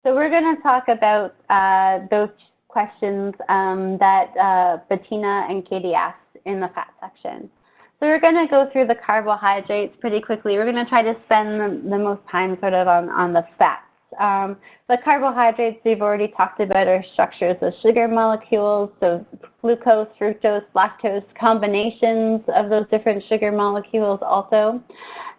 So we're going to talk about those questions that Bettina and Katie asked in the fat section. So we're going to go through the carbohydrates pretty quickly. We're going to try to spend the most time sort of on the fats. The carbohydrates we've already talked about are structures of sugar molecules, so glucose, fructose, lactose, combinations of those different sugar molecules also.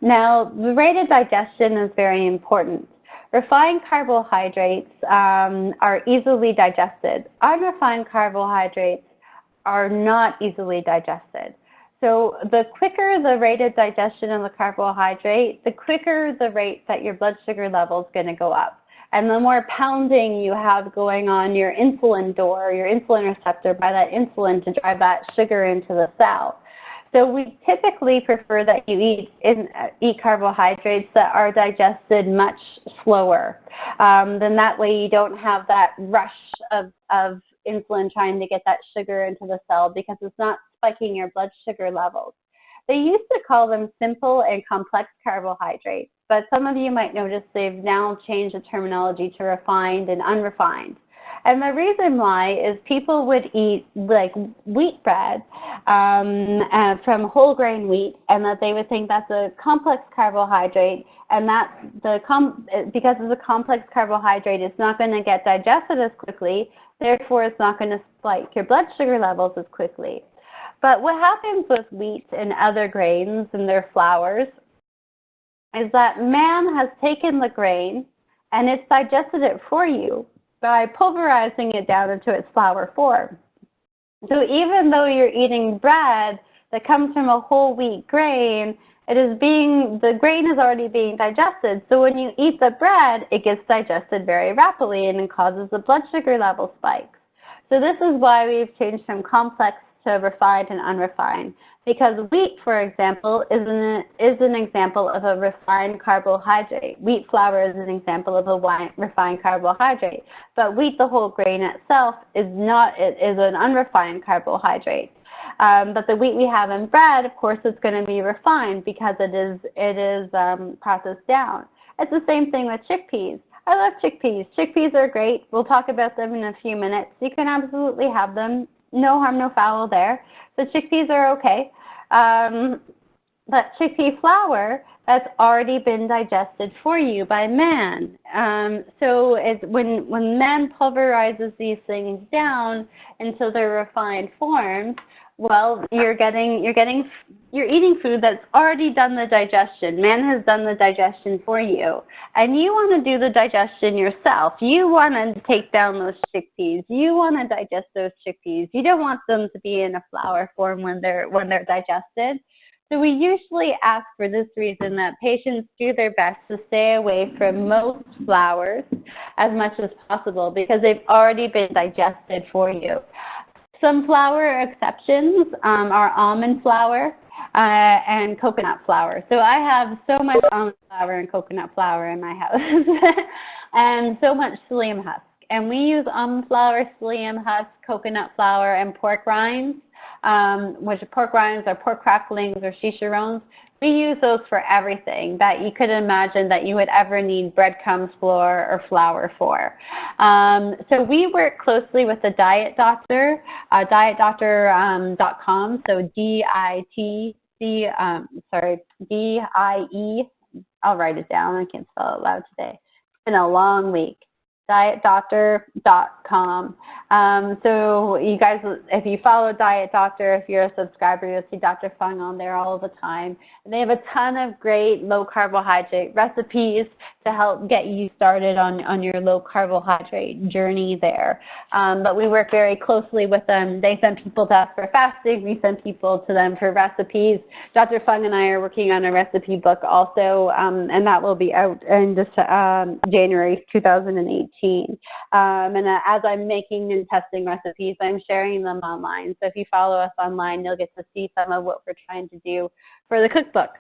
Now, the rate of digestion is very important. Refined carbohydrates are easily digested. Unrefined carbohydrates are not easily digested. So the quicker the rate of digestion of the carbohydrate, the quicker the rate that your blood sugar level is going to go up. And the more pounding you have going on your insulin door, your insulin receptor by that insulin to drive that sugar into the cell. So we typically prefer that you eat carbohydrates that are digested much slower. Then that way you don't have that rush of insulin trying to get that sugar into the cell because it's not spiking your blood sugar levels. They used to call them simple and complex carbohydrates, but some of you might notice they've now changed the terminology to refined and unrefined. And the reason why is people would eat like wheat bread from whole grain wheat, and that they would think that's a complex carbohydrate, and that because it's a complex carbohydrate, it's not going to get digested as quickly, therefore it's not going to spike your blood sugar levels as quickly. But what happens with wheat and other grains and their flours is that man has taken the grain and it's digested it for you by pulverizing it down into its flour form. So even though you're eating bread that comes from a whole wheat grain, the grain is already being digested. So when you eat the bread, it gets digested very rapidly and it causes the blood sugar level spikes. So this is why we've changed from complex to refined and unrefined, because wheat, for example, is an example of a refined carbohydrate. Wheat flour is an example of a refined carbohydrate, but wheat, the whole grain itself, is an unrefined carbohydrate. But the wheat we have in bread, of course, is going to be refined because it is processed down. It's the same thing with chickpeas. I love chickpeas. Chickpeas are great. We'll talk about them in a few minutes. You can absolutely have them. No harm, no foul there. So chickpeas are okay. But chickpea flour, that's already been digested for you by man. So when man pulverizes these things down until they're refined forms, well, you're eating food that's already done the digestion. Man has done the digestion for you. And you want to do the digestion yourself. You want to take down those chickpeas. You want to digest those chickpeas. You don't want them to be in a flour form when they're digested. So we usually ask for this reason that patients do their best to stay away from most flours as much as possible because they've already been digested for you. Some flour exceptions are almond flour and coconut flour. So I have so much almond flour and coconut flour in my house and so much psyllium husk. And we use almond flour, psyllium husk, coconut flour, and pork rinds, which pork rinds are pork cracklings or chicharrones. We use those for everything that you could imagine that you would ever need breadcrumbs for or flour for. So we work closely with the Diet Doctor, dietdoctor.com, so D-I-E, I'll write it down, I can't spell it loud today. It's been a long week. Dietdoctor.com. So you guys, if you follow Diet Doctor, if you're a subscriber, you'll see Dr. Fung on there all the time. And they have a ton of great low carbohydrate recipes to help get you started on your low carbohydrate journey there. But we work very closely with them. They send people to us for fasting. We send people to them for recipes. Dr. Fung and I are working on a recipe book also, and that will be out in January 2018. And as I'm making and testing recipes, I'm sharing them online. So if you follow us online, you'll get to see some of what we're trying to do for the cookbook.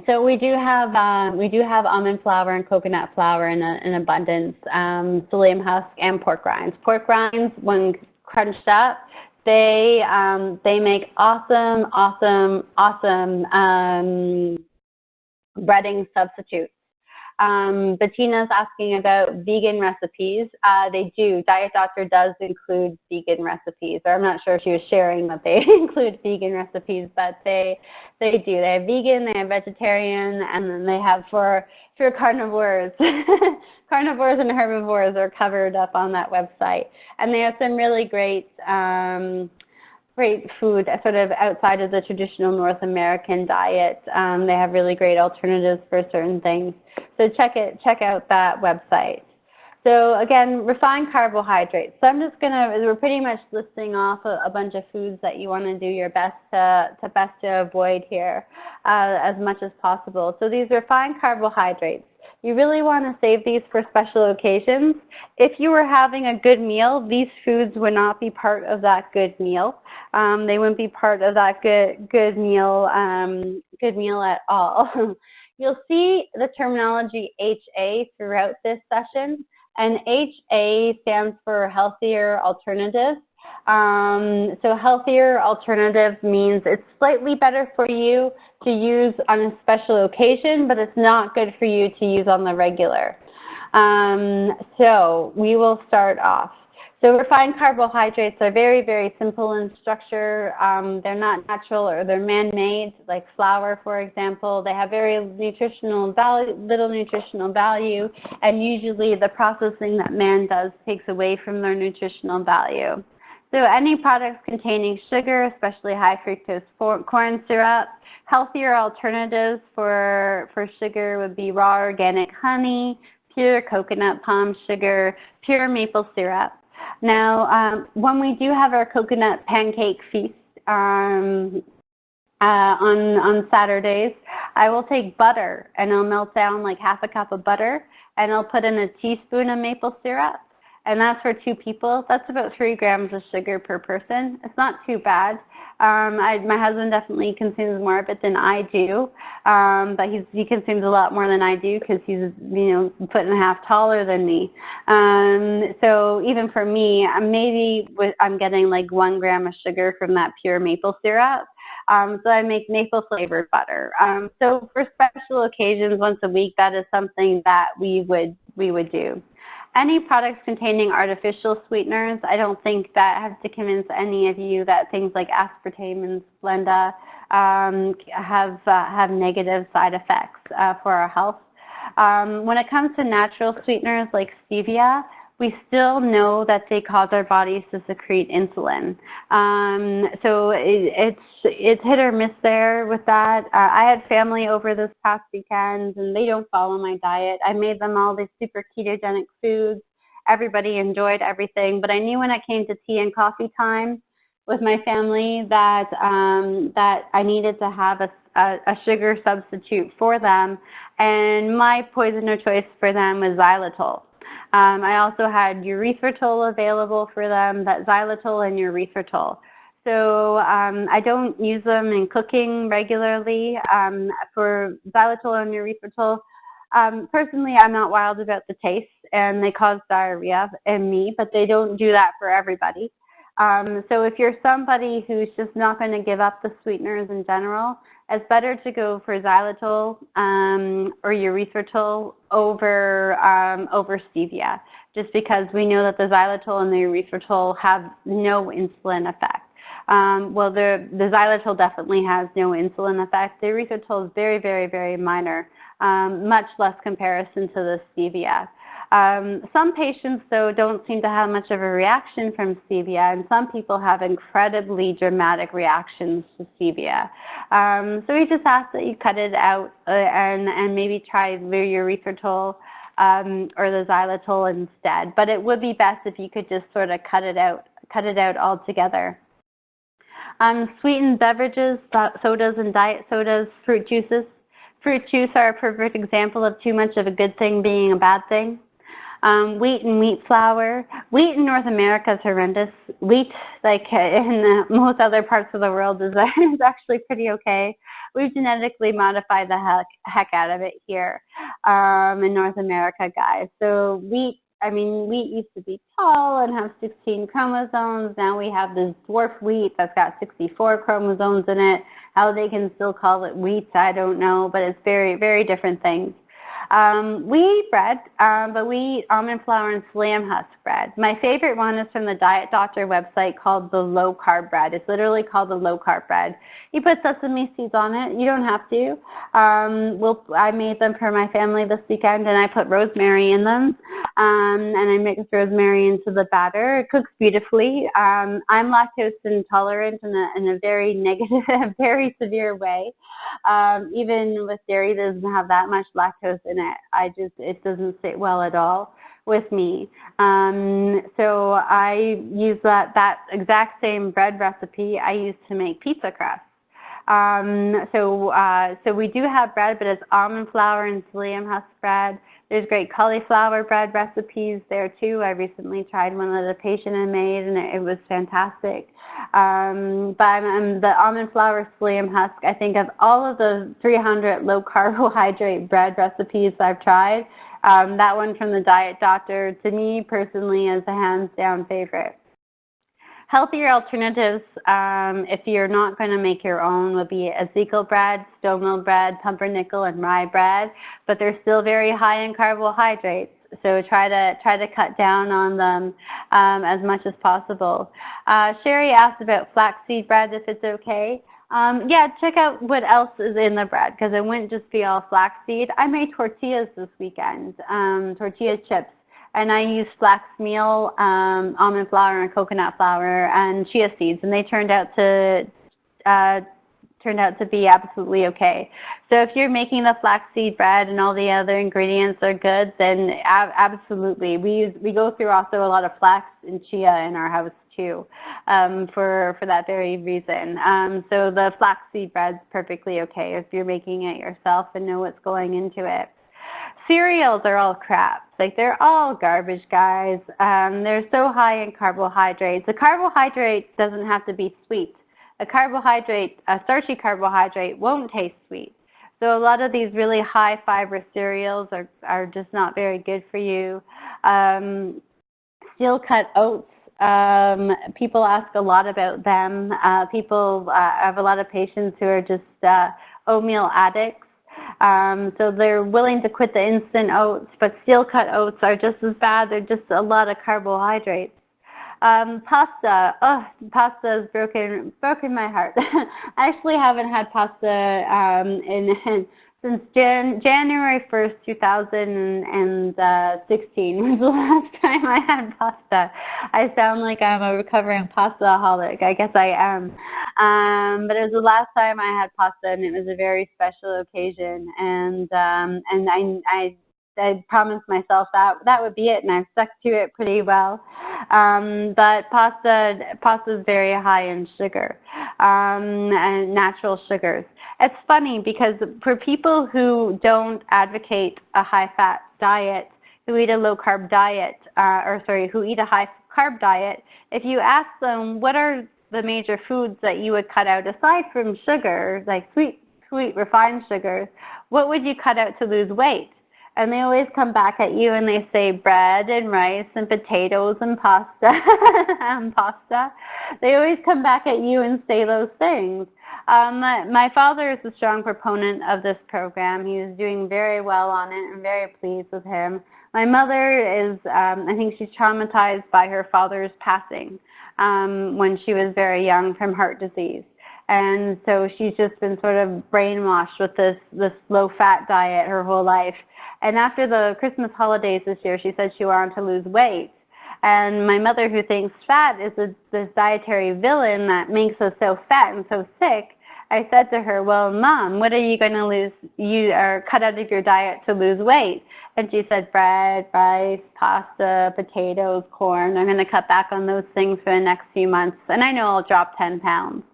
So we do have almond flour and coconut flour in abundance, psyllium husk, and pork rinds. Pork rinds, when crunched up, they make awesome breading substitutes. Bettina's asking about vegan recipes. They do. Diet Doctor does include vegan recipes. Or I'm not sure if she was sharing that they include vegan recipes, but they do. They have vegan, they have vegetarian, and then they have for carnivores. Carnivores and herbivores are covered up on that website. And they have some really great food sort of outside of the traditional North American diet. They have really great alternatives for certain things. So check out that website. So again, refined carbohydrates. So we're pretty much listing off a bunch of foods that you want to do your best to avoid here as much as possible. So these refined carbohydrates, you really want to save these for special occasions. If you were having a good meal, these foods would not be part of that good meal. They wouldn't be part of that good meal at all. You'll see the terminology HA throughout this session, and HA stands for healthier alternatives. So healthier alternatives means it's slightly better for you to use on a special occasion, but it's not good for you to use on the regular. So we will start off. So refined carbohydrates are very, very simple in structure. They're not natural or they're man-made, like flour, for example. They have very little nutritional value, and usually the processing that man does takes away from their nutritional value. So any products containing sugar, especially high fructose corn syrup. Healthier alternatives for sugar would be raw organic honey, pure coconut palm sugar, pure maple syrup. Now, when we do have our coconut pancake feast on Saturdays, I will take butter and I'll melt down like half a cup of butter and I'll put in a teaspoon of maple syrup. And that's for 2 people. That's about 3 grams of sugar per person. It's not too bad. My husband definitely consumes more of it than I do, but he consumes a lot more than I do because he's a foot and a half taller than me. So even for me, I'm getting like 1 gram of sugar from that pure maple syrup. So I make maple flavored butter. So for special occasions, once a week, that is something that we would do. Any products containing artificial sweeteners, I don't think that I have to convince any of you that things like aspartame and Splenda have negative side effects for our health. When it comes to natural sweeteners like stevia, we still know that they cause our bodies to secrete insulin. So it's hit or miss there with that. I had family over this past weekend, and they don't follow my diet. I made them all these super ketogenic foods. Everybody enjoyed everything, but I knew when it came to tea and coffee time with my family that I needed to have a sugar substitute for them, and my poison of choice for them was xylitol. I also had erythritol available for them, that xylitol and erythritol. So I don't use them in cooking regularly. For xylitol and erythritol, personally, I'm not wild about the taste, and they cause diarrhea in me, but they don't do that for everybody. So if you're somebody who's just not going to give up the sweeteners in general, it's better to go for xylitol or erythritol over stevia, just because we know that the xylitol and the erythritol have no insulin effect. Well, the xylitol definitely has no insulin effect. The erythritol is very, very, very minor, much less comparison to the stevia. Some patients, though, don't seem to have much of a reaction from stevia, and some people have incredibly dramatic reactions to stevia. So we just ask that you cut it out and maybe try the erythritol or the xylitol instead. But it would be best if you could just sort of cut it out altogether. Sweetened beverages, sodas and diet sodas, fruit juices. Fruit juice are a perfect example of too much of a good thing being a bad thing. Wheat and wheat flour. Wheat in North America is horrendous. Wheat, like in most other parts of the world, is actually pretty okay. We've genetically modified the heck out of it here in North America, guys. So wheat used to be tall and have 16 chromosomes. Now we have this dwarf wheat that's got 64 chromosomes in it. How they can still call it wheat, I don't know, but it's very, very different things. We eat bread, but we eat almond flour and psyllium husk bread. My favorite one is from the Diet Doctor website called the low carb bread. It's literally called the low carb bread. You put sesame seeds on it. You don't have to. I made them for my family this weekend, and I put rosemary in them, and I mixed rosemary into the batter. It cooks beautifully. I'm lactose intolerant in a very negative, very severe way. Even with dairy, that doesn't have that much lactose in it. It doesn't sit well at all with me. So I use that exact same bread recipe I use to make pizza crust. So we do have bread, but it's almond flour and psyllium husk bread. There's great cauliflower bread recipes there too. I recently tried one that a patient had made, and it was fantastic. But the almond flour psyllium husk, I think of all of the 300 low carbohydrate bread recipes I've tried, that one from the Diet Doctor, to me personally, is a hands down favorite. Healthier alternatives, if you're not going to make your own, would be Ezekiel bread, stone mill bread, pumpernickel, and rye bread, but they're still very high in carbohydrates. So try to cut down on them as much as possible. Sherry asked about flaxseed bread, if it's okay. Yeah, check out what else is in the bread, because it wouldn't just be all flaxseed. I made tortillas this weekend, tortilla chips. And I used flax meal, almond flour, and coconut flour, and chia seeds, and they turned out to be absolutely okay. So if you're making the flaxseed bread and all the other ingredients are good, then absolutely. We go through also a lot of flax and chia in our house too, for that very reason. So the flaxseed bread's perfectly okay if you're making it yourself and know what's going into it. Cereals are all crap. Like, they're all garbage, guys. They're so high in carbohydrates. A carbohydrate doesn't have to be sweet. A starchy carbohydrate won't taste sweet. So a lot of these really high fiber cereals are just not very good for you. Steel cut oats. People ask a lot about them. People have a lot of patients who are just oatmeal addicts. So they're willing to quit the instant oats, but steel cut oats are just as bad. They're just a lot of carbohydrates. Pasta. Oh, pasta has broken my heart. I actually haven't had pasta since January 1st, 2016 was the last time I had pasta. I sound like I'm a recovering pasta-aholic. I guess I am. But it was the last time I had pasta, and it was a very special occasion. And I promised myself that would be it, and I've stuck to it pretty well. But pasta is very high in sugar, and natural sugars. It's funny because for people who don't advocate a high-fat diet, who eat a low-carb diet, who eat a high-carb diet, if you ask them what are the major foods that you would cut out aside from sugar, like sweet refined sugars, what would you cut out to lose weight? And they always come back at you and they say bread and rice and potatoes and pasta. They always come back at you and say those things. My father is a strong proponent of this program. He's doing very well on it. I'm very pleased with him. My mother is, I think she's traumatized by her father's passing when she was very young from heart disease. And so she's just been sort of brainwashed with this low-fat diet her whole life. And after the Christmas holidays this year, she said she wanted to lose weight. And my mother, who thinks fat is this dietary villain that makes us so fat and so sick, I said to her, well, Mom, what are you going to cut out of your diet to lose weight? And she said, bread, rice, pasta, potatoes, corn. I'm going to cut back on those things for the next few months, and I know I'll drop 10 pounds.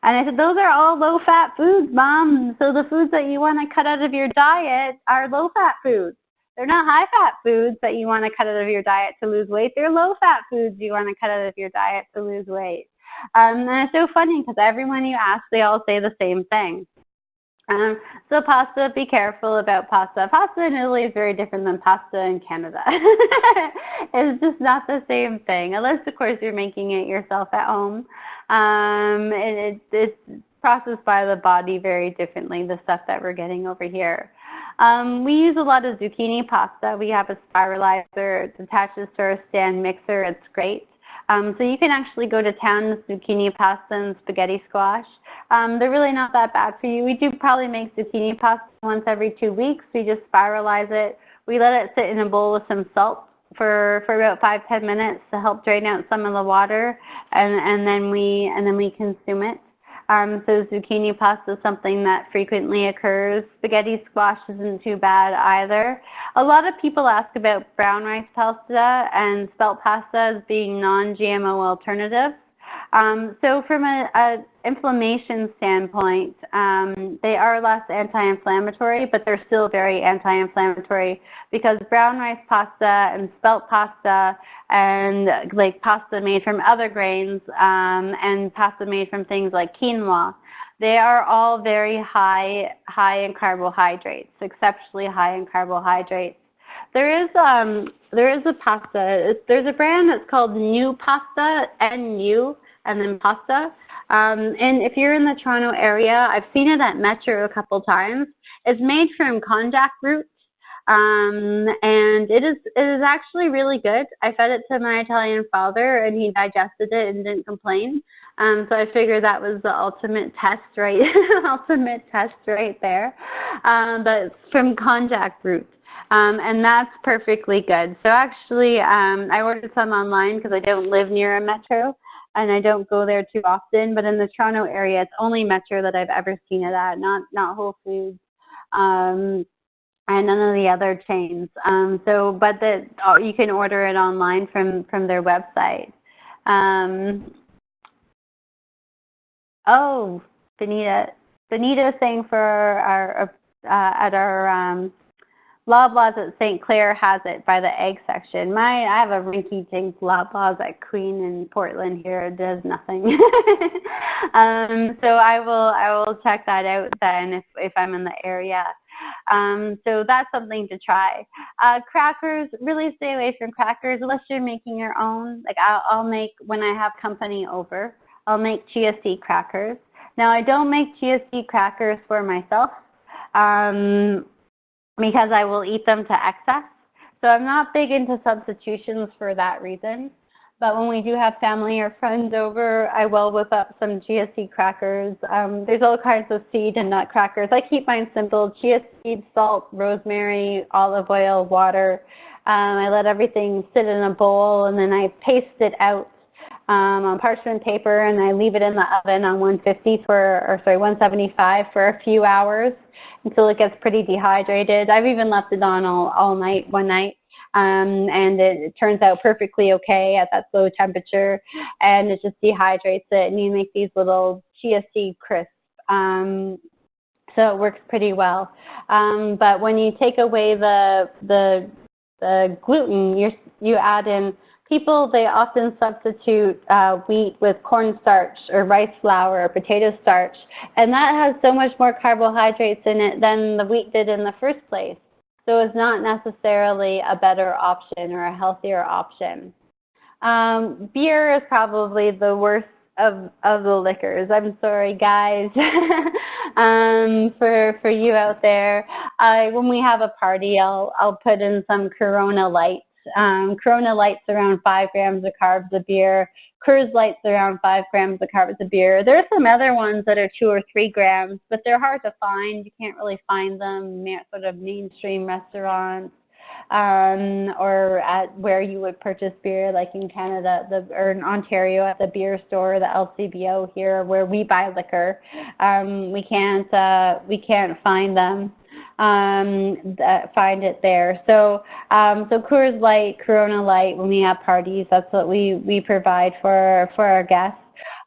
And I said, those are all low-fat foods, Mom. So the foods that you want to cut out of your diet are low-fat foods. They're not high-fat foods that you want to cut out of your diet to lose weight. They're low-fat foods you want to cut out of your diet to lose weight. And it's so funny because everyone you ask, they all say the same thing. So pasta, be careful about pasta. Pasta in Italy is very different than pasta in Canada. It's just not the same thing, unless, of course, you're making it yourself at home. It's processed by the body very differently, the stuff that we're getting over here. We use a lot of zucchini pasta. We have a spiralizer. It attaches to our stand mixer. It's great. So you can actually go to town with zucchini pasta and spaghetti squash. They're really not that bad for you. We do probably make zucchini pasta once every 2 weeks. We just spiralize it. We let it sit in a bowl with some salt for about 5–10 minutes to help drain out some of the water, and then we consume it. So zucchini pasta is something that frequently occurs. Spaghetti squash isn't too bad either. A lot of people ask about brown rice pasta and spelt pasta as being non-GMO alternatives. So from a inflammation standpoint, they are less anti-inflammatory, but they're still very anti-inflammatory because brown rice pasta and spelt pasta and like pasta made from other grains and pasta made from things like quinoa, they are all very high in carbohydrates, exceptionally high in carbohydrates. There is a pasta. There's a brand that's called New Pasta, NU, and then pasta. And if you're in the Toronto area, I've seen it at Metro a couple times. It's made from konjac root, and it is actually really good. I fed it to my Italian father, and he digested it and didn't complain. So I figured that was the ultimate test, right? Ultimate test right there. But it's from konjac root. And that's perfectly good. So actually, I ordered some online because I don't live near a Metro and I don't go there too often. But in the Toronto area, it's only Metro that I've ever seen it at, not Whole Foods, and none of the other chains. But you can order it online from their website. Oh, Benita saying for our at our Loblaws at St. Clair has it by the egg section. I have a rinky-dink Loblaws at Queen in Portland here. It does nothing. So I will check that out then if I'm in the area. So that's something to try. Crackers, really stay away from crackers unless you're making your own. Like I'll make, when I have company over, I'll make chia seed crackers. Now I don't make chia seed crackers for myself. Because I will eat them to excess. So I'm not big into substitutions for that reason. But when we do have family or friends over, I will whip up some chia seed crackers. There's all kinds of seed and nut crackers. I keep mine simple: chia seed, salt, rosemary, olive oil, water. I let everything sit in a bowl, and then I paste it out on parchment paper, and I leave it in the oven on 175 for a few hours until it gets pretty dehydrated. I've even left it on all night, one night, and it turns out perfectly okay at that low temperature, and it just dehydrates it, and you make these little chia seed crisps. So it works pretty well. But when you take away the gluten, you add in. People, they often substitute wheat with cornstarch or rice flour or potato starch, and that has so much more carbohydrates in it than the wheat did in the first place. So it's not necessarily a better option or a healthier option. Beer is probably the worst of the liquors. I'm sorry, guys, for you out there. When we have a party, I'll put in some Corona Light. Corona Light's around 5 grams of carbs of beer. Coors Light's around 5 grams of carbs of beer. There are some other ones that are 2 or 3 grams, but they're hard to find. You can't really find them sort of mainstream restaurants or at where you would purchase beer, like in Canada or in Ontario at the beer store, the LCBO here, where we buy liquor. We can't find them. Find it there. So Coors Light, Corona Light, when we have parties, that's what we provide for our guests.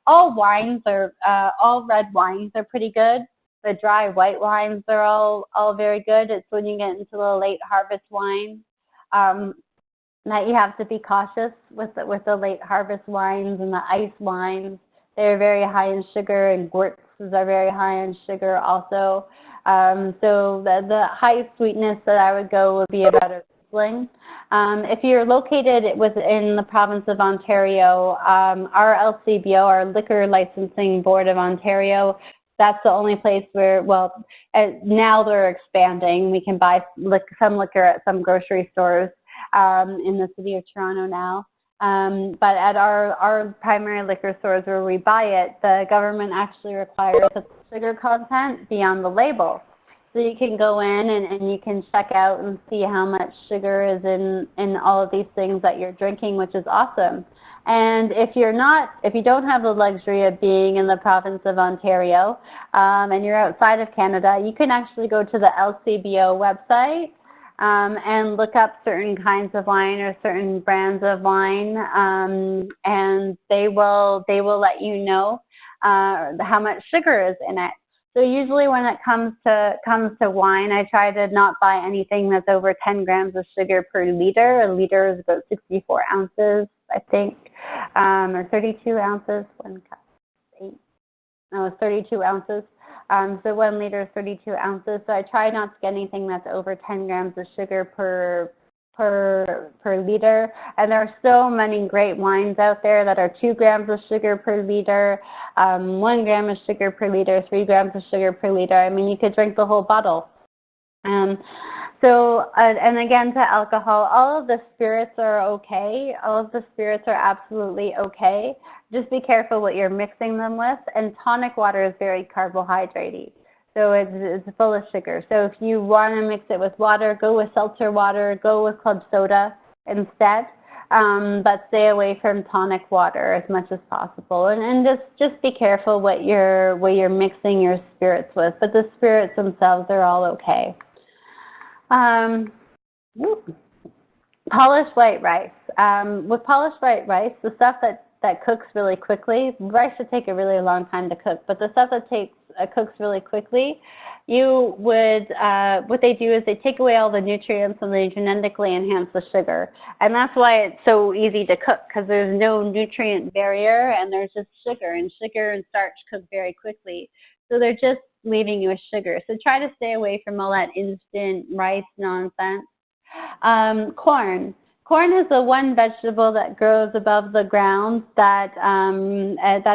All wines are, all red wines are pretty good. The dry white wines are all very good. It's when you get into the late harvest wine that you have to be cautious with the late harvest wines and the ice wines. They're very high in sugar, and Gwurts are very high in sugar also. So the highest sweetness that I would go would be about a Riesling. If you're located within the province of Ontario, our LCBO, our Liquor Licensing Board of Ontario, that's the only place where, well, now they're expanding. We can buy some liquor at some grocery stores in the city of Toronto now. But at our primary liquor stores where we buy it, the government actually requires that the sugar content be on the label. So you can go in and you can check out and see how much sugar is in all of these things that you're drinking, which is awesome. And if you don't have the luxury of being in the province of Ontario, and you're outside of Canada, you can actually go to the LCBO website and look up certain kinds of wine or certain brands of wine, and they will let you know how much sugar is in it. So usually when it comes to wine, I try to not buy anything that's over 10 grams of sugar per liter. A liter is about 64 ounces, I think, or 32 ounces. 1 cup, 8. No, it's 32 ounces. So 1 liter is 32 ounces. So I try not to get anything that's over 10 grams of sugar per liter. And there are so many great wines out there that are 2 grams of sugar per liter, 1 gram of sugar per liter, 3 grams of sugar per liter. I mean, you could drink the whole bottle. And again, to alcohol, all of the spirits are okay. All of the spirits are absolutely okay. Just be careful what you're mixing them with. And tonic water is very carbohydrate-y. So it's full of sugar. So if you want to mix it with water, go with seltzer water, go with club soda instead. But stay away from tonic water as much as possible. And just be careful what you're mixing your spirits with. But the spirits themselves are all okay. Polished white rice. With polished white rice, the stuff that cooks really quickly, rice should take a really long time to cook, but the stuff that cooks really quickly, you would, what they do is they take away all the nutrients and they genetically enhance the sugar. And that's why it's so easy to cook, because there's no nutrient barrier and there's just sugar, and sugar and starch cook very quickly. So they're just leaving you with sugar. So try to stay away from all that instant rice nonsense. Corn. Corn is the one vegetable that grows above the ground that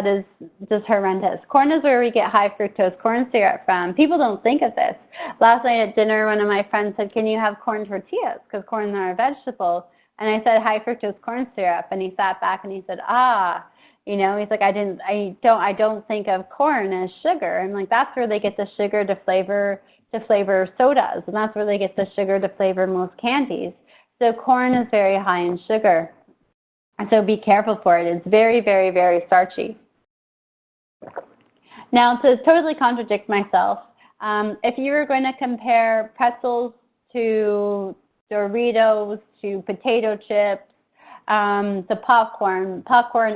is just horrendous. Corn is where we get high fructose corn syrup from. People don't think of this. Last night at dinner, one of my friends said, "Can you have corn tortillas? Because corn are a vegetable." And I said, "High fructose corn syrup." And he sat back and he said, "Ah." You know, he's like, I don't think of corn as sugar. And like, that's where they get the sugar to flavor sodas, and that's where they get the sugar to flavor most candies. So corn is very high in sugar, and so be careful for it. It's very, very, very starchy. Now, to totally contradict myself, if you were going to compare pretzels to Doritos to potato chips, to popcorn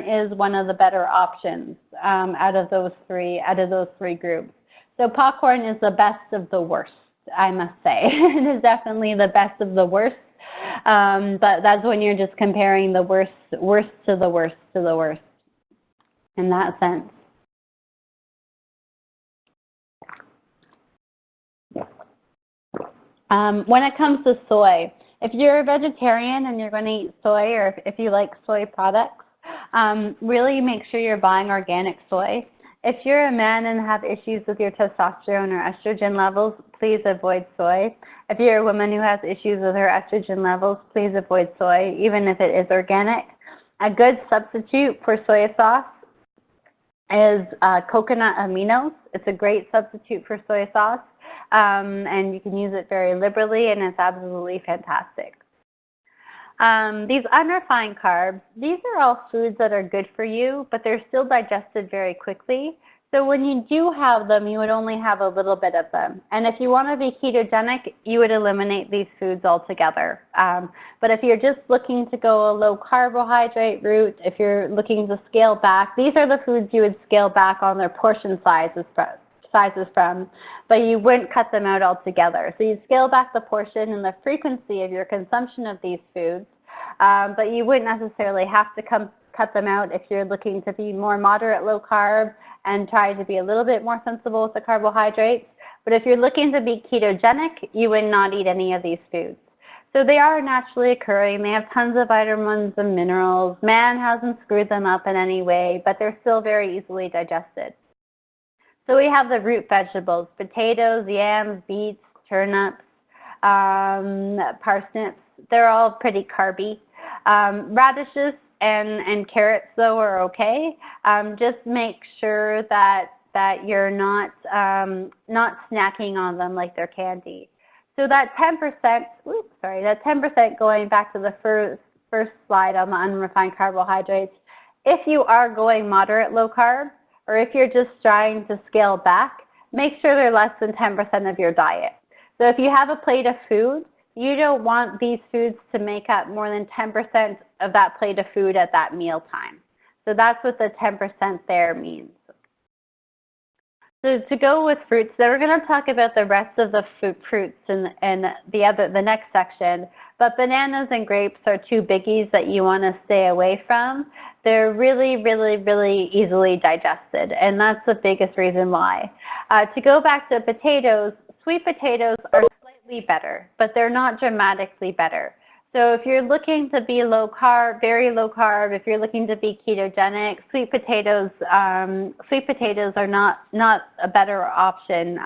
is one of the better options out of those three groups. So popcorn is the best of the worst, I must say. It is definitely the best of the worst. But that's when you're just comparing the worst to the worst to the worst in that sense. When it comes to soy, if you're a vegetarian and you're going to eat soy, or if you like soy products, really make sure you're buying organic soy. If you're a man and have issues with your testosterone or estrogen levels, please avoid soy. If you're a woman who has issues with her estrogen levels, please avoid soy, even if it is organic. A good substitute for soy sauce is coconut aminos. It's a great substitute for soy sauce, and you can use it very liberally, and it's absolutely fantastic. These unrefined carbs, these are all foods that are good for you, but they're still digested very quickly. So when you do have them, you would only have a little bit of them. And if you want to be ketogenic, you would eliminate these foods altogether. But if you're just looking to go a low carbohydrate route, if you're looking to scale back, these are the foods you would scale back on their portion sizes from, but you wouldn't cut them out altogether. So you scale back the portion and the frequency of your consumption of these foods, but you wouldn't necessarily have to cut them out if you're looking to be more moderate low carb and try to be a little bit more sensible with the carbohydrates. But if you're looking to be ketogenic, you would not eat any of these foods. So they are naturally occurring. They have tons of vitamins and minerals. Man hasn't screwed them up in any way, but they're still very easily digested. So we have the root vegetables, potatoes, yams, beets, turnips, parsnips. They're all pretty carby. Radishes and carrots, though, are okay. Just make sure that you're not snacking on them like they're candy. So that 10%, that 10% going back to the first slide on the unrefined carbohydrates, if you are going moderate low carb, or if you're just trying to scale back, make sure they're less than 10% of your diet. So if you have a plate of food, you don't want these foods to make up more than 10% of that plate of food at that meal time. So that's what the 10% there means. So to go with fruits, then we're going to talk about the rest of the fruits in the next section. But bananas and grapes are two biggies that you want to stay away from. They're really, really, really easily digested, and that's the biggest reason why. To go back to potatoes, sweet potatoes are slightly better, but they're not dramatically better. So if you're looking to be low carb, very low carb, if you're looking to be ketogenic, sweet potatoes are not a better option.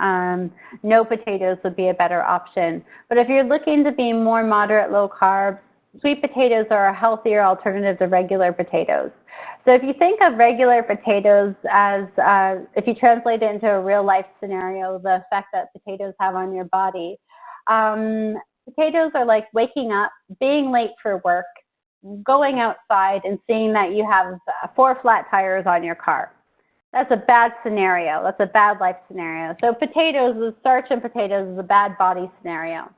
No potatoes would be a better option. But if you're looking to be more moderate low carb, sweet potatoes are a healthier alternative to regular potatoes. So if you think of regular potatoes as, if you translate it into a real life scenario, the effect that potatoes have on your body, potatoes are like waking up, being late for work, going outside and seeing that you have 4 flat tires on your car. That's a bad scenario. That's a bad life scenario. So potatoes, the starch in potatoes is a bad body scenario.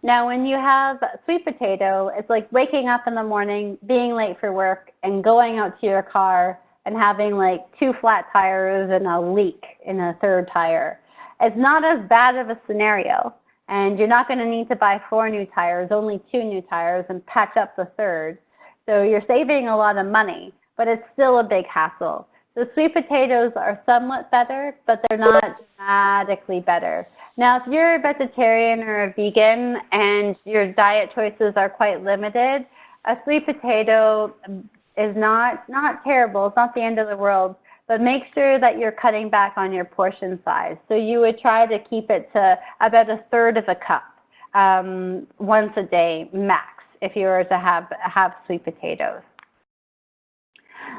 Now, when you have sweet potato, it's like waking up in the morning, being late for work, and going out to your car and having like 2 flat tires and a leak in a 3rd tire. It's not as bad of a scenario. And you're not going to need to buy 4 new tires, only 2 new tires, and patch up the 3rd. So you're saving a lot of money, but it's still a big hassle. So sweet potatoes are somewhat better, but they're not dramatically better. Now, if you're a vegetarian or a vegan and your diet choices are quite limited, a sweet potato is not terrible. It's not the end of the world. But make sure that you're cutting back on your portion size. So you would try to keep it to about 1/3 of a cup once a day max if you were to have sweet potatoes.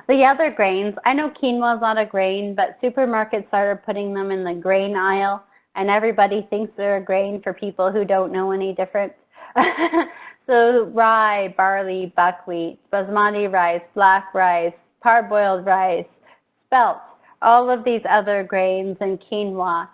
The other grains, I know quinoa is not a grain, but supermarkets started putting them in the grain aisle, and everybody thinks they're a grain for people who don't know any difference. So rye, barley, buckwheat, basmati rice, black rice, parboiled rice, spelt, all of these other grains, and quinoa.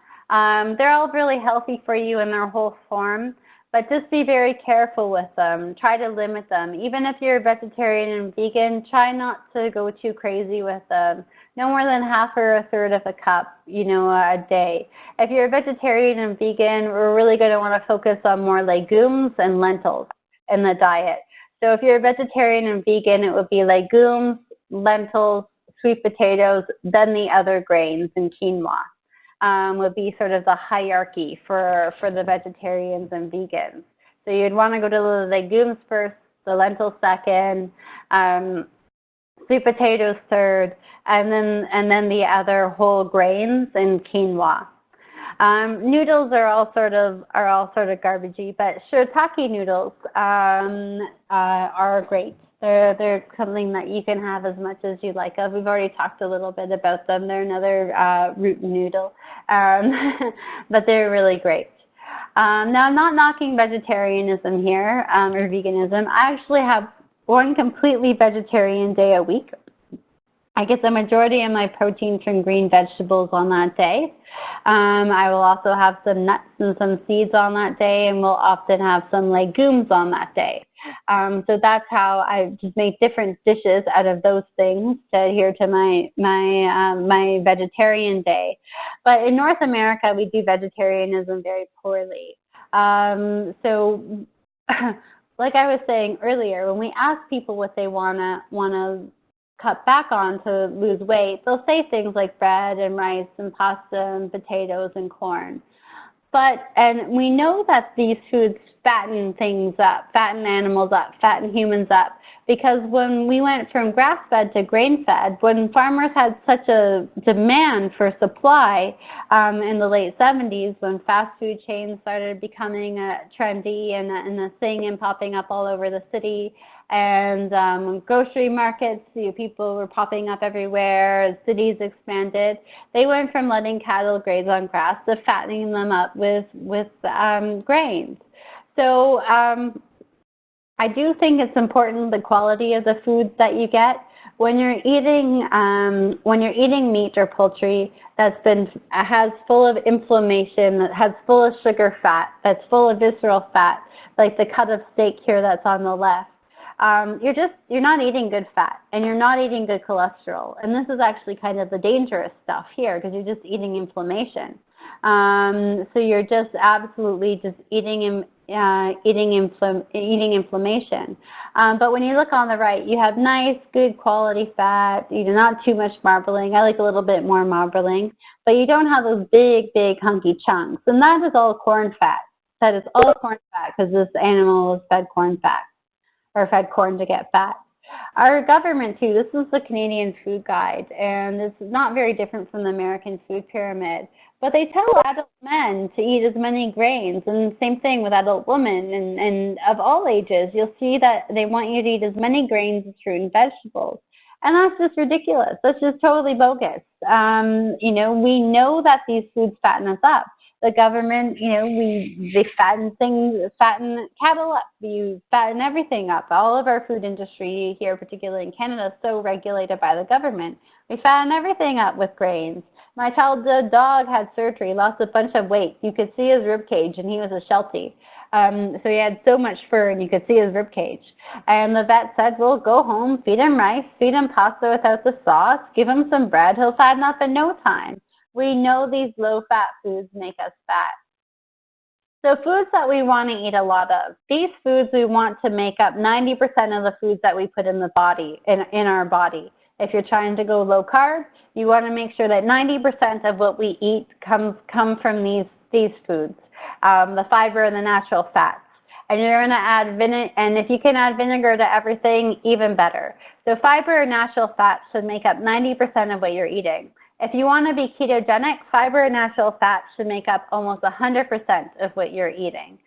They're all really healthy for you in their whole form, but just be very careful with them. Try to limit them. Even if you're a vegetarian and vegan, try not to go too crazy with them. No more than 1/2 or 1/3 of a cup, a day. If you're a vegetarian and vegan, we're really going to want to focus on more legumes and lentils in the diet. So if you're a vegetarian and vegan, it would be legumes, lentils, sweet potatoes, then the other grains, and quinoa would be sort of the hierarchy for the vegetarians and vegans. So you'd want to go to the legumes first, the lentils second, sweet potatoes third, and then the other whole grains and quinoa. Noodles are all sort of garbagey, but shiitake noodles are great. They're something that you can have as much as you like of. We've already talked a little bit about them. They're another root noodle, but they're really great. Now, I'm not knocking vegetarianism here or veganism. I actually have 1 completely vegetarian day a week. I get the majority of my protein from green vegetables on that day. I will also have some nuts and some seeds on that day, and we'll often have some legumes on that day. So that's how I just make different dishes out of those things to adhere to my vegetarian day. But in North America, we do vegetarianism very poorly. So like I was saying earlier, when we ask people what they wanna cut back on to lose weight, they'll say things like bread and rice and pasta and potatoes and corn. And we know that these foods fatten things up, fatten animals up, fatten humans up, because when we went from grass-fed to grain-fed, when farmers had such a demand for supply in the late 70s, when fast food chains started becoming trendy and a thing and popping up all over the city, and grocery markets, people were popping up everywhere, as cities expanded, they went from letting cattle graze on grass to fattening them up with grains. So I do think it's important, the quality of the foods that you get. When you're eating meat or poultry has full of inflammation, that has full of sugar fat, that's full of visceral fat, like the cut of steak here that's on the left, you're not eating good fat, and you're not eating good cholesterol. And this is actually kind of the dangerous stuff here, because you're just eating inflammation. So you're just absolutely just eating inflammation. But when you look on the right, you have nice, good quality fat, not too much marbling. I like a little bit more marbling, but you don't have those big, big hunky chunks. And that is all corn fat. That is all corn fat, because this animal is fed corn fat, or fed corn to get fat. Our government, too, this is the Canadian Food Guide, and it's not very different from the American Food Pyramid, but they tell adult men to eat as many grains, and same thing with adult women, and of all ages. You'll see that they want you to eat as many grains as fruit and vegetables. And that's just ridiculous. That's just totally bogus. We know that these foods fatten us up. The government, they fatten cattle up, you fatten everything up. All of our food industry here, particularly in Canada, is so regulated by the government. We fatten everything up with grains. My childhood dog had surgery, lost a bunch of weight. You could see his rib cage, and he was a Sheltie. So he had so much fur, and you could see his rib cage. And the vet said, well, go home, feed him rice, feed him pasta without the sauce, give him some bread, he'll fatten up in no time. We know these low-fat foods make us fat. So foods that we want to eat a lot of. These foods we want to make up 90% of the foods that we put in the body, in our body. If you're trying to go low carb, you want to make sure that 90% of what we eat come from these foods, the fiber and the natural fats. And you're going to add vinegar, and if you can add vinegar to everything, even better. So fiber and natural fats should make up 90% of what you're eating. If you want to be ketogenic, fiber and natural fats should make up almost 100% of what you're eating.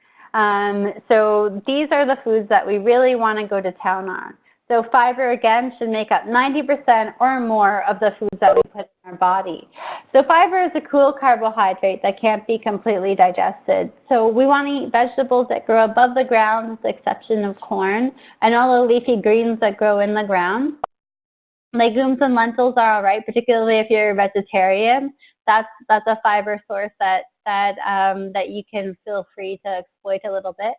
So these are the foods that we really want to go to town on. So fiber, again, should make up 90% or more of the foods that we put in our body. So fiber is a cool carbohydrate that can't be completely digested. So we want to eat vegetables that grow above the ground, with the exception of corn, and all the leafy greens that grow in the ground. Legumes and lentils are all right, particularly if you're a vegetarian. That's a fiber source that you can feel free to exploit a little bit.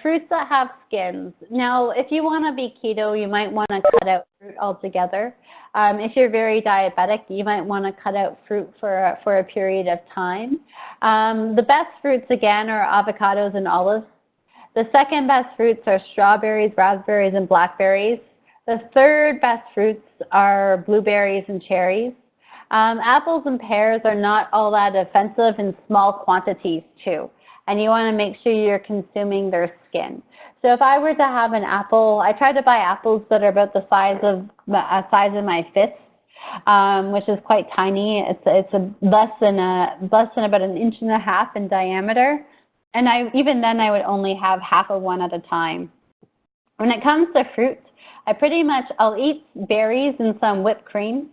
Fruits that have skins. Now, if you want to be keto, you might want to cut out fruit altogether. If you're very diabetic, you might want to cut out fruit for a period of time. The best fruits, again, are avocados and olives. The second best fruits are strawberries, raspberries, and blackberries. The third best fruits are blueberries and cherries. Apples and pears are not all that offensive in small quantities too, and you want to make sure you're consuming their skin. So if I were to have an apple, I try to buy apples that are about the size of my fist, which is quite tiny. It's less than about 1.5 inches in diameter, and even then I would only have half of one at a time. When it comes to fruit, I'll eat berries and some whipped cream.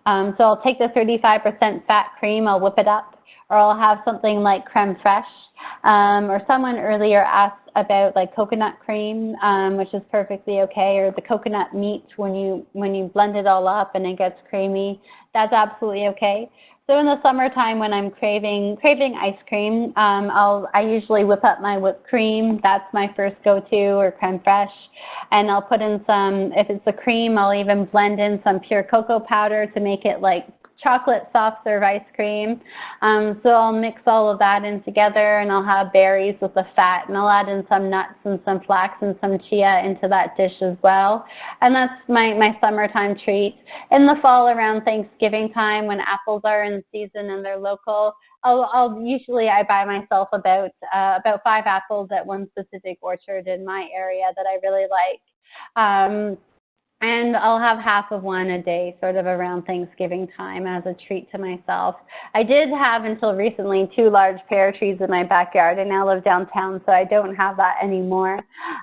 So I'll take the 35% fat cream, I'll whip it up, or I'll have something like creme fraiche. Or someone earlier asked about like coconut cream, which is perfectly okay, or the coconut meat when you blend it all up and it gets creamy. That's absolutely okay. So in the summertime when I'm craving ice cream, I usually whip up my whipped cream. That's my first go-to, or creme fraiche. And I'll put in some, if it's a cream, I'll even blend in some pure cocoa powder to make it like chocolate soft serve ice cream. So I'll mix all of that in together, and I'll have berries with the fat, and I'll add in some nuts and some flax and some chia into that dish as well. And that's my summertime treat. In the fall, around Thanksgiving time, when apples are in season and they're local, I'll usually I buy myself about 5 apples at one specific orchard in my area that I really like. And I'll have half of one a day, sort of around Thanksgiving time as a treat to myself. I did have, until recently, 2 large pear trees in my backyard. I now live downtown, so I don't have that anymore.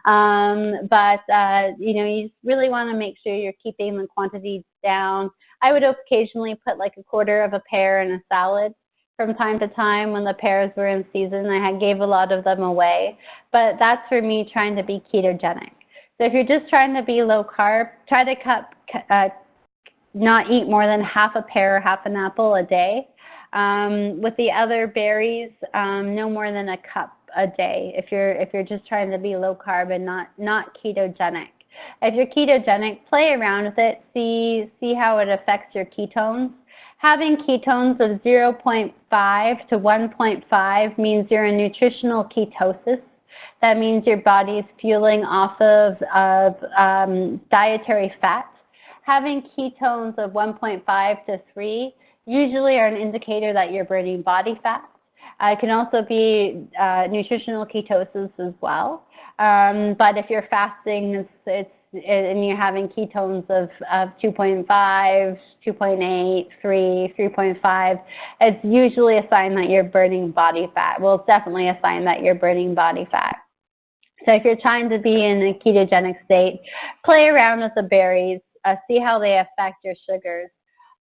You know, you just really want to make sure you're keeping the quantity down. I would occasionally put like a quarter of a pear in a salad from time to time when the pears were in season. I gave a lot of them away. But that's for me trying to be ketogenic. So if you're just trying to be low carb, try to not eat more than half a pear or half an apple a day. With the other berries, no more than a cup a day if you're just trying to be low carb and not ketogenic. If you're ketogenic, play around with it, see how it affects your ketones. Having ketones of 0.5 to 1.5 means you're in nutritional ketosis. That means your body's fueling off of dietary fat. Having ketones of 1.5 to 3 usually are an indicator that you're burning body fat. It can also be nutritional ketosis as well. But if you're fasting, and you're having ketones of 2.5, 2.8, 3, 3.5, it's usually a sign that you're burning body fat. Well, it's definitely a sign that you're burning body fat. So if you're trying to be in a ketogenic state, play around with the berries, see how they affect your sugars.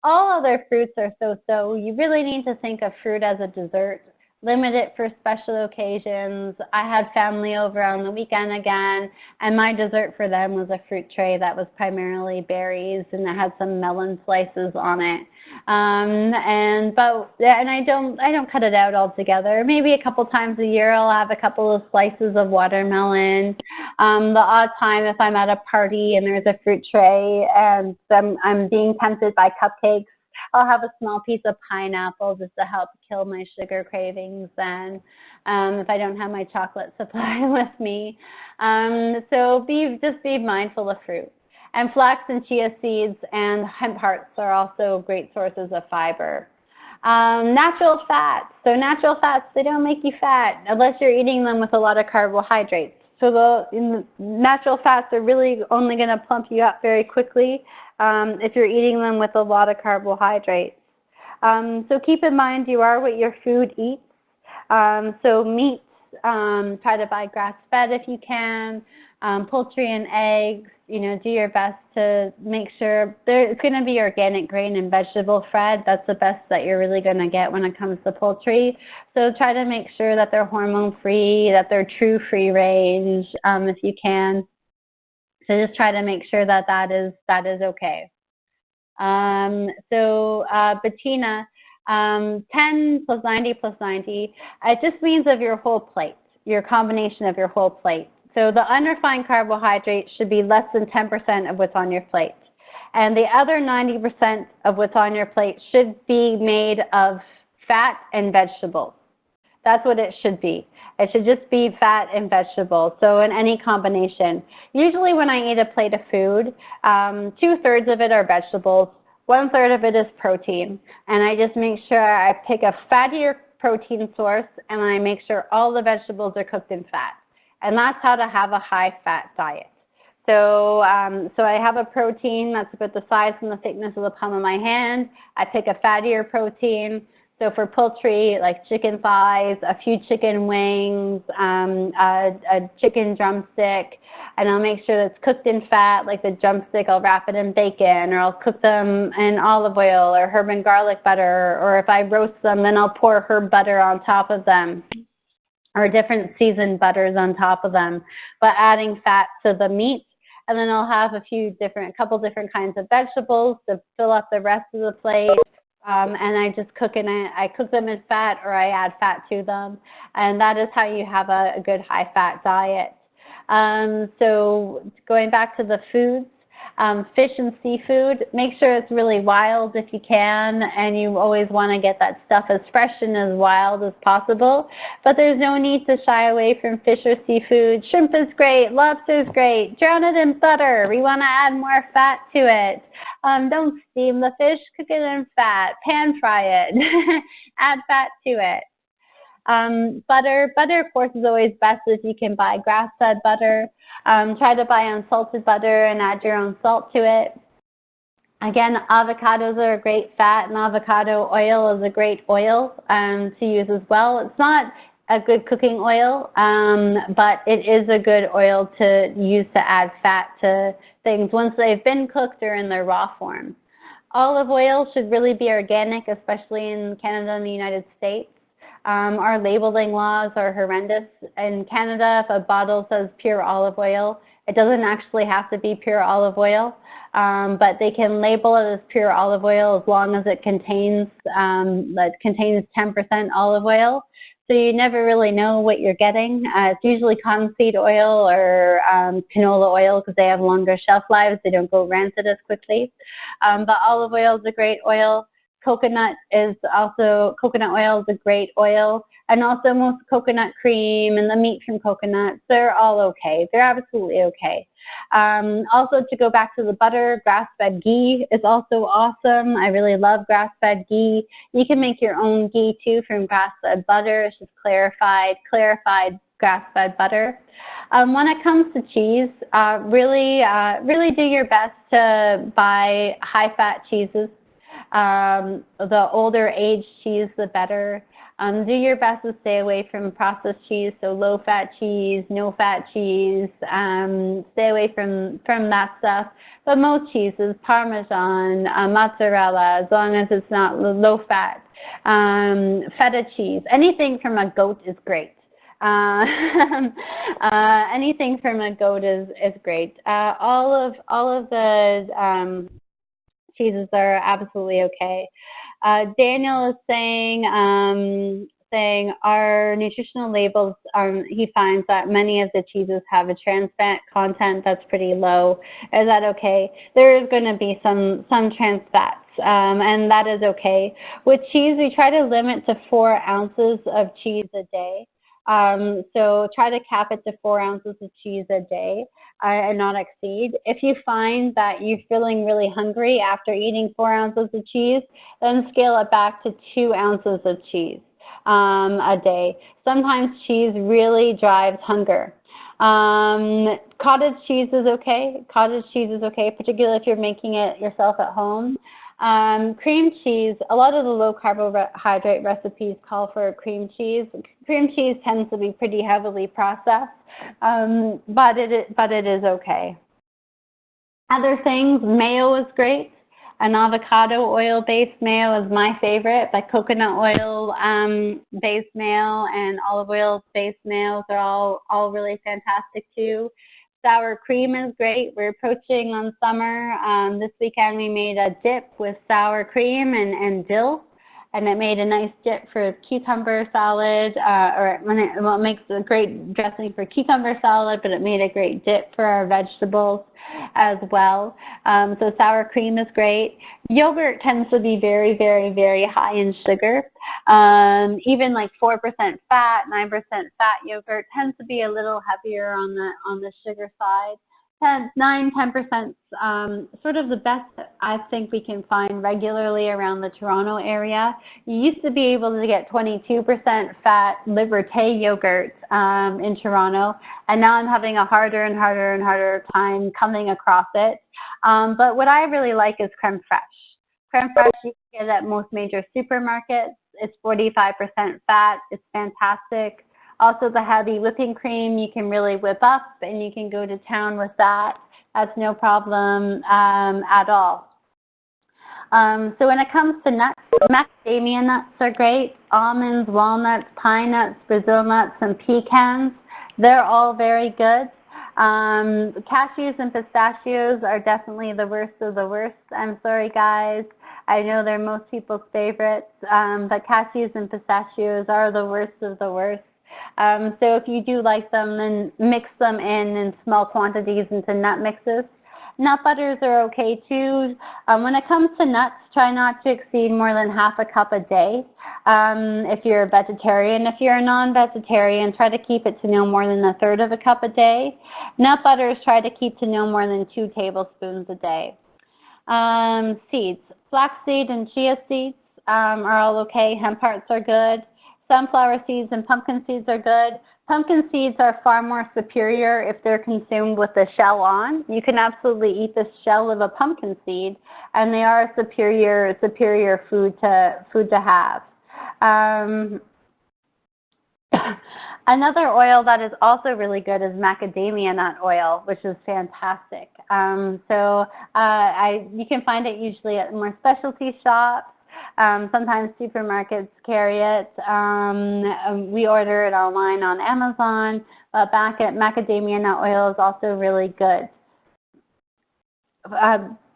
All other fruits are so-so. You really need to think of fruit as a dessert. Limit it for special occasions. I had family over on the weekend again, and my dessert for them was a fruit tray that was primarily berries, and it had some melon slices on it. And I don't cut it out altogether. Maybe a couple times a year I'll have a couple of slices of watermelon. The odd time if I'm at a party and there's a fruit tray and I'm being tempted by cupcakes, I'll have a small piece of pineapple just to help kill my sugar cravings then, if I don't have my chocolate supply with me. So just be mindful of fruit. And flax and chia seeds and hemp hearts are also great sources of fiber. Natural fats. So natural fats, they don't make you fat unless you're eating them with a lot of carbohydrates. So the natural fats are really only going to plump you up very quickly if you're eating them with a lot of carbohydrates. So keep in mind you are what your food eats. So meats, try to buy grass-fed if you can. Poultry and eggs, do your best to make sure it's going to be organic grain and vegetable fed. That's the best that you're really going to get when it comes to poultry. So try to make sure that they're hormone-free, that they're true free range if you can. So just try to make sure that is okay. Bettina, 10 plus 90 plus 90, it just means of your whole plate, your combination of your whole plate. So the unrefined carbohydrates should be less than 10% of what's on your plate. And the other 90% of what's on your plate should be made of fat and vegetables. That's what it should be. It should just be fat and vegetables, so in any combination. Usually when I eat a plate of food, 2/3 of it are vegetables, 1/3 of it is protein. And I just make sure I pick a fattier protein source and I make sure all the vegetables are cooked in fat. And that's how to have a high-fat diet. So I have a protein that's about the size and the thickness of the palm of my hand. I pick a fattier protein. So for poultry, like chicken thighs, a few chicken wings, a chicken drumstick, and I'll make sure that's cooked in fat, like the drumstick, I'll wrap it in bacon, or I'll cook them in olive oil or herb and garlic butter, or if I roast them, then I'll pour herb butter on top of them, or different seasoned butters on top of them, but adding fat to the meat. And then I'll have a couple different kinds of vegetables to fill up the rest of the plate. And I just cook them in fat, or I add fat to them. And that is how you have a good high-fat diet. So going back to the foods, Fish and seafood, make sure it's really wild if you can, and you always want to get that stuff as fresh and as wild as possible. But there's no need to shy away from fish or seafood. Shrimp is great, lobster is great. Drown it in butter. We want to add more fat to it. Don't steam the fish, cook it in fat, pan fry it, add fat to it. Butter, of course, is always best if you can buy grass-fed butter. Try to buy unsalted butter and add your own salt to it. Again, avocados are a great fat, and avocado oil is a great oil to use as well. It's not a good cooking oil, but it is a good oil to use to add fat to things once they've been cooked or in their raw form. Olive oil should really be organic, especially in Canada and the United States. Our labeling laws are horrendous. In Canada, if a bottle says pure olive oil, it doesn't actually have to be pure olive oil, but they can label it as pure olive oil as long as it contains 10% olive oil. So you never really know what you're getting. It's usually cottonseed oil or canola oil because they have longer shelf lives. They don't go rancid as quickly. But olive oil is a great oil. Coconut oil is a great oil. And also most coconut cream and the meat from coconuts, they're all okay. They're absolutely okay. Also, to go back to the butter, grass-fed ghee is also awesome. I really love grass-fed ghee. You can make your own ghee too from grass-fed butter. It's just clarified grass-fed butter. When it comes to cheese, really do your best to buy high-fat cheeses. The older aged cheese, the better. Do your best to stay away from processed cheese, so low-fat cheese, no-fat cheese. Stay away from that stuff. But most cheeses, Parmesan, mozzarella, as long as it's not low-fat, feta cheese, anything from a goat is great. Anything from a goat is great. All of the cheeses are absolutely okay. Daniel is saying our nutritional labels, he finds that many of the cheeses have a trans fat content that's pretty low. Is that okay? There is going to be some trans fats, and that is okay. With cheese, we try to limit to 4 ounces of cheese a day. So try to cap it to 4 ounces of cheese a day and not exceed. If you find that you're feeling really hungry after eating 4 ounces of cheese, then scale it back to 2 ounces of cheese a day. Sometimes cheese really drives hunger. Cottage cheese is okay. Cottage cheese is okay, particularly if you're making it yourself at home. Cream cheese, a lot of the low carbohydrate recipes call for cream cheese. Cream cheese tends to be pretty heavily processed, but it is okay. Other things, mayo is great. An avocado oil-based mayo is my favorite, but coconut oil-based mayo and olive oil-based mayos are all really fantastic too. Sour cream is great. We're approaching on summer. This weekend we made a dip with sour cream and dill, and it made a nice dip for cucumber salad, it makes a great dressing for cucumber salad, but it made a great dip for our vegetables as well. So sour cream is great. Yogurt tends to be very, very, very high in sugar. Even like 4% fat, 9% fat yogurt tends to be a little heavier on the sugar side. 9–10%, sort of the best I think we can find regularly around the Toronto area. You used to be able to get 22% fat Liberté yogurt in Toronto, and now I'm having a harder and harder time coming across it. But what I really like is creme fraiche. Creme fraiche you can get at most major supermarkets. It's 45% fat. It's fantastic. Also, the heavy whipping cream you can really whip up, and you can go to town with that. That's no problem at all. So when it comes to nuts, macadamia nuts are great. Almonds, walnuts, pine nuts, Brazil nuts, and pecans, they're all very good. Cashews and pistachios are definitely the worst of the worst. I'm sorry, guys. I know they're most people's favorites, but cashews and pistachios are the worst of the worst. So if you do like them, then mix them in small quantities into nut mixes. Nut butters are okay too. When it comes to nuts, try not to exceed more than half a cup a day. If you're a vegetarian, if you're a non-vegetarian, try to keep it to no more than a third of a cup a day. Nut butters, try to keep to no more than 2 tablespoons a day. Seeds, flaxseed and chia seeds are all okay. Hemp hearts are good. Sunflower seeds and pumpkin seeds are good. Pumpkin seeds are far more superior if they're consumed with the shell on. You can absolutely eat the shell of a pumpkin seed, and they are a superior food to have. Another oil that is also really good is macadamia nut oil, which is fantastic. You can find it usually at more specialty shops. Sometimes supermarkets carry it. We order it online on Amazon. Macadamia nut oil is also really good.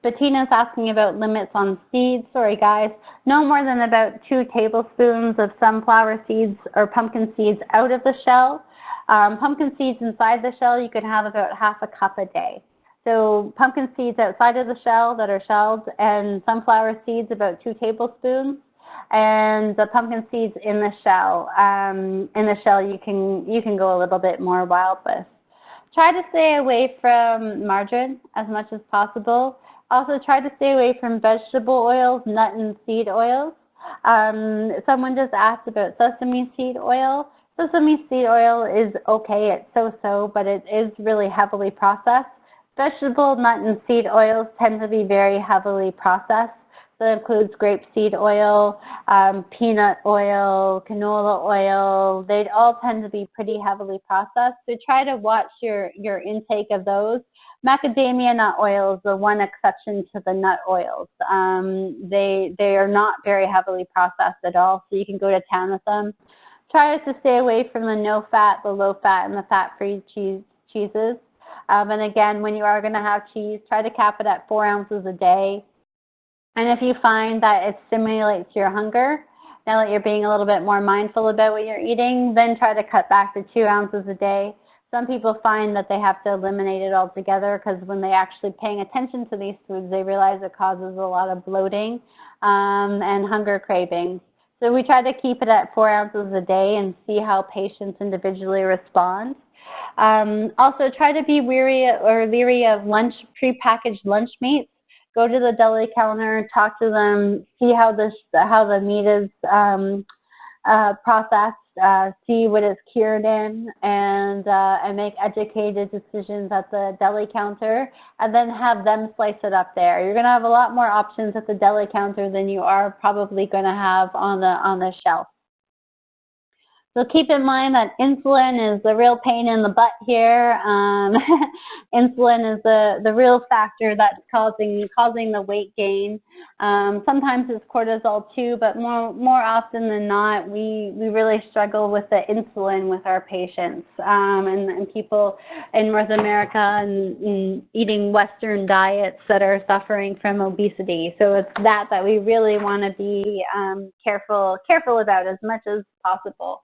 Bettina's asking about limits on seeds. Sorry, guys. No more than about 2 tablespoons of sunflower seeds or pumpkin seeds out of the shell. Pumpkin seeds inside the shell, you can have about half a cup a day. So pumpkin seeds outside of the shell that are shelled, and sunflower seeds about 2 tablespoons, and the pumpkin seeds in the shell. You can go a little bit more wild with. Try to stay away from margarine as much as possible. Also, try to stay away from vegetable oils, nut and seed oils. Someone just asked about sesame seed oil. Sesame seed oil is okay, it's so-so, but it is really heavily processed. Vegetable, nut, and seed oils tend to be very heavily processed. So it includes grapeseed oil, peanut oil, canola oil. They all tend to be pretty heavily processed. So try to watch your intake of those. Macadamia nut oil is the one exception to the nut oils. They are not very heavily processed at all, so you can go to town with them. Try to stay away from the no-fat, the low-fat, and the fat-free cheeses. And again, when you are going to have cheese, try to cap it at 4 ounces a day. And if you find that it stimulates your hunger, now that you're being a little bit more mindful about what you're eating, then try to cut back to 2 ounces a day. Some people find that they have to eliminate it altogether because when they're actually paying attention to these foods, they realize it causes a lot of bloating and hunger cravings. So we try to keep it at 4 ounces a day and see how patients individually respond. Also, try to be leery of prepackaged lunch meats. Go to the deli counter, talk to them, see how the meat is processed, see what it's cured in, and make educated decisions at the deli counter, and then have them slice it up there. You're going to have a lot more options at the deli counter than you are probably going to have on the shelf. So keep in mind that insulin is the real pain in the butt here. Insulin is the real factor that's causing the weight gain. Sometimes it's cortisol too, but more often than not, we really struggle with the insulin with our patients and people in North America and eating Western diets that are suffering from obesity. So it's that we really want to be careful about as much as possible.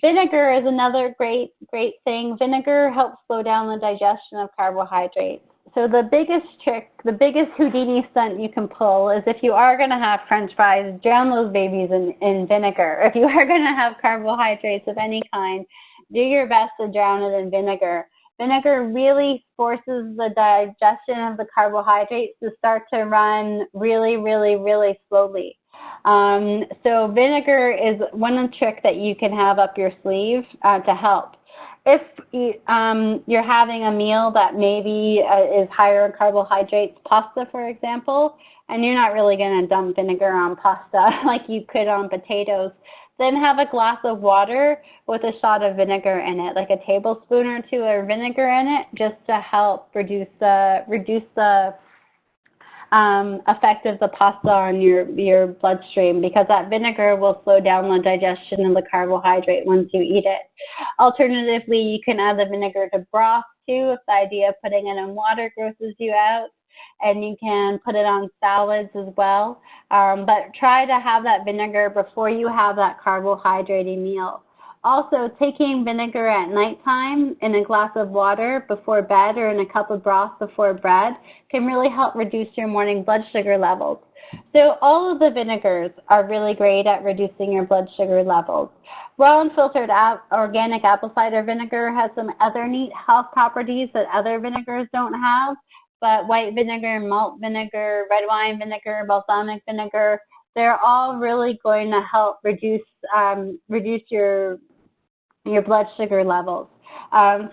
Vinegar is another great thing. Vinegar helps slow down the digestion of carbohydrates. So the biggest trick, the biggest Houdini stunt you can pull is if you are going to have French fries, drown those babies in vinegar. If you are going to have carbohydrates of any kind, do your best to drown it in vinegar. Vinegar really forces the digestion of the carbohydrates to start to run really, really, really slowly. So vinegar is one trick that you can have up your sleeve to help. If you're having a meal that maybe is higher in carbohydrates, pasta for example, and you're not really going to dump vinegar on pasta like you could on potatoes, then have a glass of water with a shot of vinegar in it, like a tablespoon or 2 of vinegar in it, just to help reduce the effect of the pasta on your bloodstream, because that vinegar will slow down the digestion of the carbohydrate once you eat it. Alternatively, you can add the vinegar to broth too, if the idea of putting it in water grosses you out, and you can put it on salads as well. But try to have that vinegar before you have that carbohydrate meal. Also, taking vinegar at nighttime in a glass of water before bed or in a cup of broth before bed can really help reduce your morning blood sugar levels. So all of the vinegars are really great at reducing your blood sugar levels. Raw and filtered organic apple cider vinegar has some other neat health properties that other vinegars don't have, but white vinegar, malt vinegar, red wine vinegar, balsamic vinegar, they're all really going to help reduce your blood sugar levers.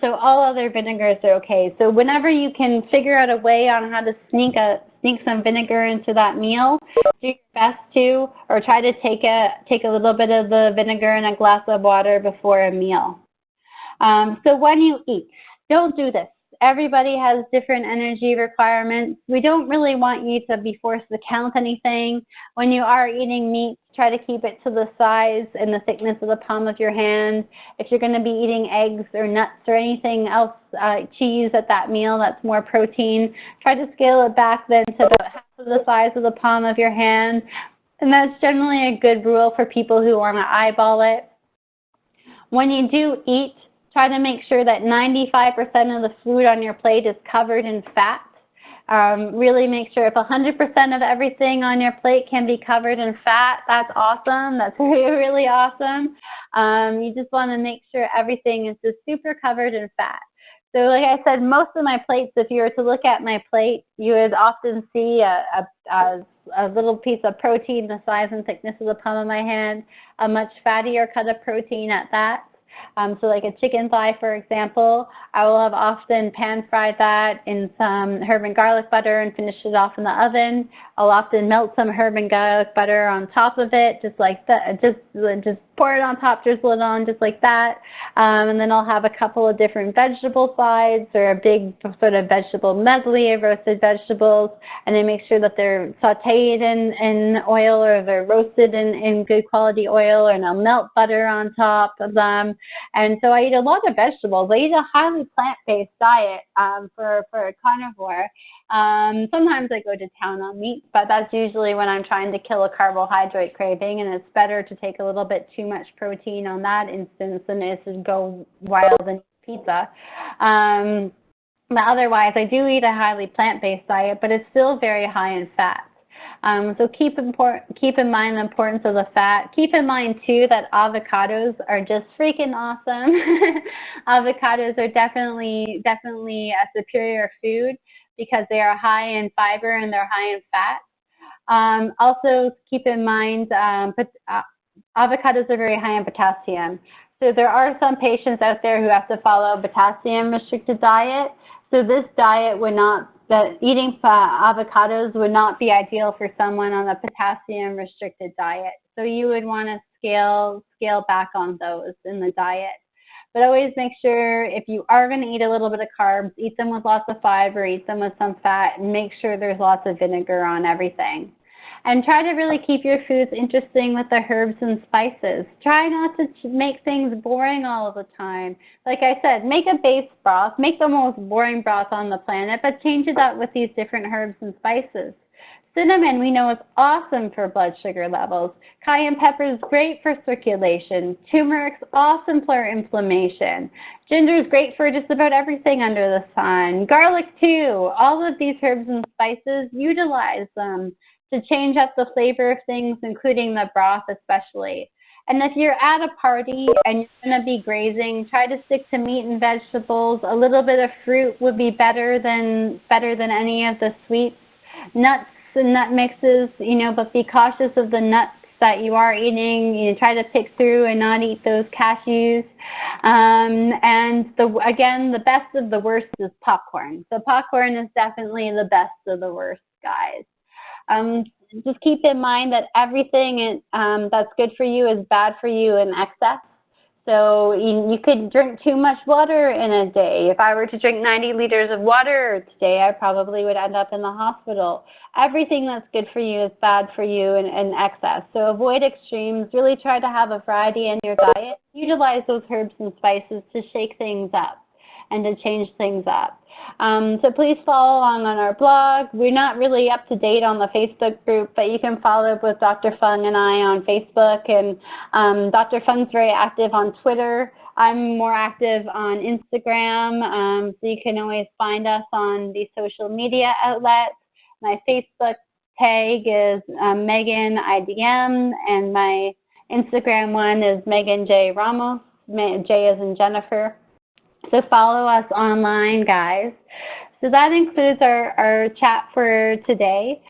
So all other vinegars are okay. So whenever you can figure out a way on how to sneak some vinegar into that meal, do your best to, or try to take a little bit of the vinegar in a glass of water before a meal. So when you eat, don't do this. Everybody has different energy requirements. We don't really want you to be forced to count anything. When you are eating meat, try to keep it to the size and the thickness of the palm of your hand. If you're going to be eating eggs or nuts or anything else, cheese at that meal that's more protein, try to scale it back then to about half of the size of the palm of your hand. And that's generally a good rule for people who want to eyeball it. When you do eat, try to make sure that 95% of the food on your plate is covered in fat. Really make sure if 100% of everything on your plate can be covered in fat, that's awesome. That's really, really awesome. You just want to make sure everything is just super covered in fat. So like I said, most of my plates, if you were to look at my plate, you would often see a little piece of protein the size and thickness of the palm of my hand, a much fattier cut of protein at that. So like a chicken thigh, for example, I will have often pan-fried that in some herb and garlic butter and finish it off in the oven. I'll often melt some herb and garlic butter on top of it, just like that, just pour it on top, drizzle it on just like that. And then I'll have a couple of different vegetable sides or a big sort of vegetable medley of roasted vegetables, and then make sure that they're sauteed in oil or they're roasted in good quality oil, and I'll melt butter on top of them. And so I eat a lot of vegetables. I eat a highly plant-based diet for a carnivore. Sometimes I go to town on meat, but that's usually when I'm trying to kill a carbohydrate craving, and it's better to take a little bit too much protein on that instance than it is to go wild and eat pizza. But otherwise, I do eat a highly plant-based diet, but it's still very high in fat. So keep in mind the importance of the fat. Keep in mind, too, that avocados are just freaking awesome. Avocados are definitely a superior food because they are high in fiber and they're high in fat. Also, keep in mind, avocados are very high in potassium. So there are some patients out there who have to follow a potassium-restricted diet. So this diet would not, eating avocados would not be ideal for someone on a potassium-restricted diet. So you would want to scale back on those in the diet. But always make sure if you are going to eat a little bit of carbs, eat them with lots of fiber, eat them with some fat, and make sure there's lots of vinegar on everything. And try to really keep your foods interesting with the herbs and spices. Try not to make things boring all of the time. Like I said, make a base broth. Make the most boring broth on the planet, but change it up with these different herbs and spices. Cinnamon, we know, is awesome for blood sugar levels. Cayenne pepper is great for circulation. Turmeric's awesome for inflammation. Ginger is great for just about everything under the sun. Garlic, too. All of these herbs and spices, utilize them to change up the flavor of things, including the broth especially. And if you're at a party and you're going to be grazing, try to stick to meat and vegetables. A little bit of fruit would be better than any of the sweets. Nuts and nut mixes, but be cautious of the nuts that you are eating. Try to pick through and not eat those cashews. And again, the best of the worst is popcorn. So popcorn is definitely the best of the worst, guys. Just keep in mind that everything that's good for you is bad for you in excess. So you could drink too much water in a day. If I were to drink 90 liters of water today, I probably would end up in the hospital. Everything that's good for you is bad for you in excess. So avoid extremes. Really try to have a variety in your diet. Utilize those herbs and spices to shake things up and to change things up. So please follow along on our blog. We're not really up to date on the Facebook group, but you can follow up with Dr. Fung and I on Facebook, and Dr. Fung's very active on Twitter. I'm more active on Instagram, so you can always find us on these social media outlets. My Facebook tag is Megan IDM, and my Instagram one is Megan J Ramos. J as in Jennifer. So follow us online, guys. So that includes our chat for today.